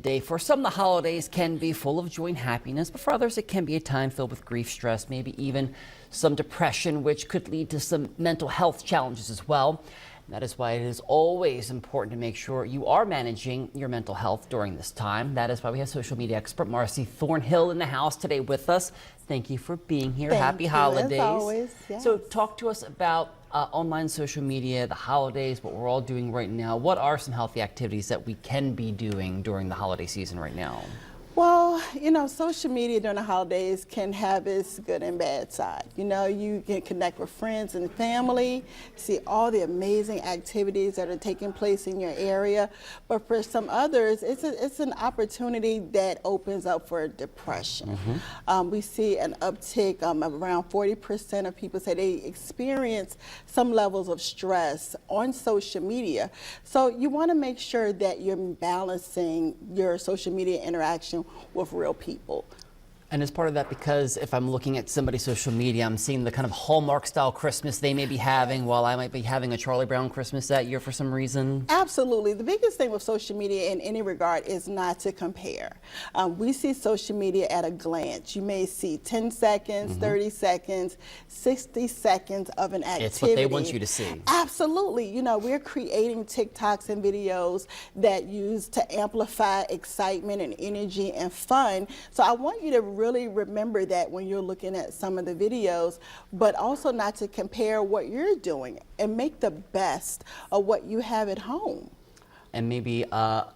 Day. For some, the holidays can be full of joy and happiness, but for others, it can be a time filled with grief, stress, maybe even some depression, which could lead to some mental health challenges as well. And that is why it is always important to make sure you are managing your mental health during this time. That is why we have social media expert Marcy Thornhill in the house today with us. Thank you for being here. Happy holidays. As always, yes. So talk to us about online social media, the holidays, what we're all doing right now. What are some healthy activities that we can be doing during the holiday season right now? Well, you know, social media during the holidays can have its good and bad side. You know, you can connect with friends and family, see all the amazing activities that are taking place in your area. But for some others, it's an opportunity that opens up for depression. We see an uptick, around 40% of people say they experience some levels of stress on social media. So you want to make sure that you're balancing your social media interaction with real people. And as part of that, because if I'm looking at somebody's social media, I'm seeing the kind of Hallmark style Christmas they may be having while I might be having a Charlie Brown Christmas that year for some reason. Absolutely. The biggest thing with social media in any regard is not to compare. We see social media at a glance. You may see 10 seconds, 30 seconds, 60 seconds of an activity. It's what they want you to see. Absolutely. You know, we're creating TikToks and videos that use to amplify excitement and energy and fun. So I want you to really remember that when you're looking at some of the videos, but also not to compare what you're doing and make the best of what you have at home. And maybe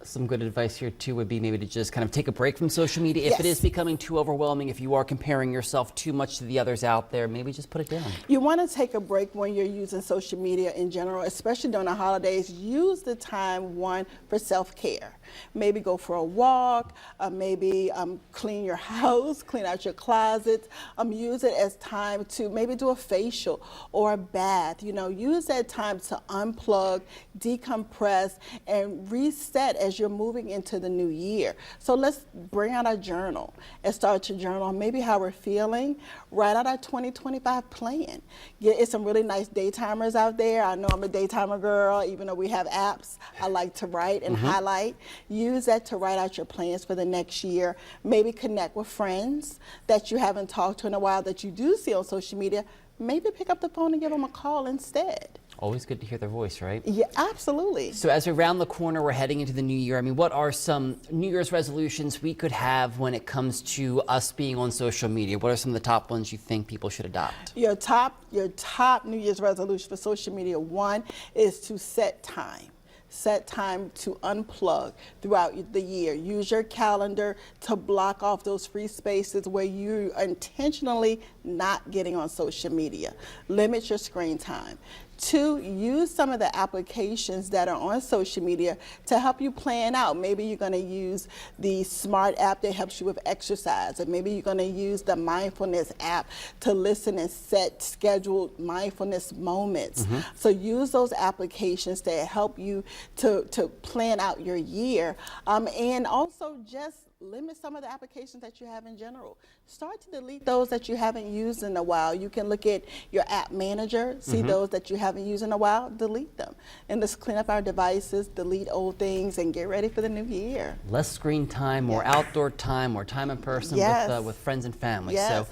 some good advice here too would be maybe to just kind of take a break from social media. If it is becoming too overwhelming, if you are comparing yourself too much to the others out there, maybe just put it down. You want to take a break when you're using social media in general, especially during the holidays. Use the time, one, for self-care. Maybe go for a walk, maybe clean your house, clean out your closets. Use it as time to maybe do a facial or a bath. You know, use that time to unplug, decompress, and reset as you're moving into the new year. So let's bring out our journal and start to journal on maybe how we're feeling. Write out our 2025 plan. It's some really nice daytimers out there. I know I'm a daytimer girl, even though we have apps. I like to write and highlight. Use that to write out your plans for the next year. Maybe connect with friends that you haven't talked to in a while that you do see on social media. Maybe pick up the phone and give them a call instead. Always good to hear their voice, right? Yeah, absolutely. So as we're around the corner, we're heading into the new year. I mean, what are some New Year's resolutions we could have when it comes to us being on social media? What are some of the top ones you think people should adopt? Your top New Year's resolution for social media, one, is to set time. Set time to unplug throughout the year. Use your calendar to block off those free spaces where you are intentionally not getting on social media. Limit your screen time. Two, use some of the applications that are on social media to help you plan out. Maybe you're going to use the Smart app that helps you with exercise, or maybe you're going to use the Mindfulness app to listen and set scheduled mindfulness moments. So use those applications that help you to plan out your year, and also just limit some of the applications that you have in general. Start to delete those that you haven't used in a while. You can look at your app manager, see those that you haven't used in a while, delete them. And just clean up our devices, delete old things, and get ready for the new year. Less screen time, more outdoor time, more time in person with friends and family. So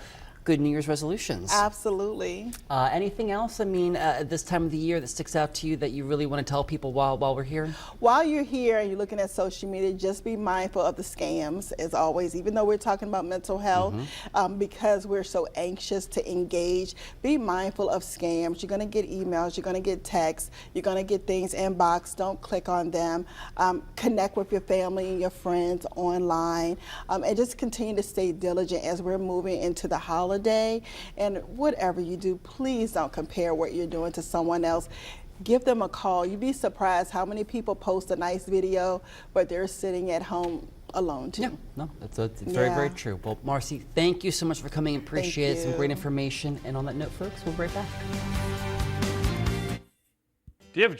good New Year's resolutions. Absolutely. Anything else, I mean, at this time of the year that sticks out to you that you really want to tell people while we're here? While you're here and you're looking at social media, just be mindful of the scams, as always, even though we're talking about mental health, because we're so anxious to engage. Be mindful of scams. You're going to get emails, you're going to get texts, you're going to get things inbox. Don't click on them. Connect with your family and your friends online, and just continue to stay diligent as we're moving into the holidays. And whatever you do, please don't compare what you're doing to someone else. Give them a call. You'd be surprised how many people post a nice video, but they're sitting at home alone too. Yeah, no, it's very, very true. Well, Marcy, thank you so much for coming. Appreciate it. Some great information. And on that note, folks, we'll be right back. Do you have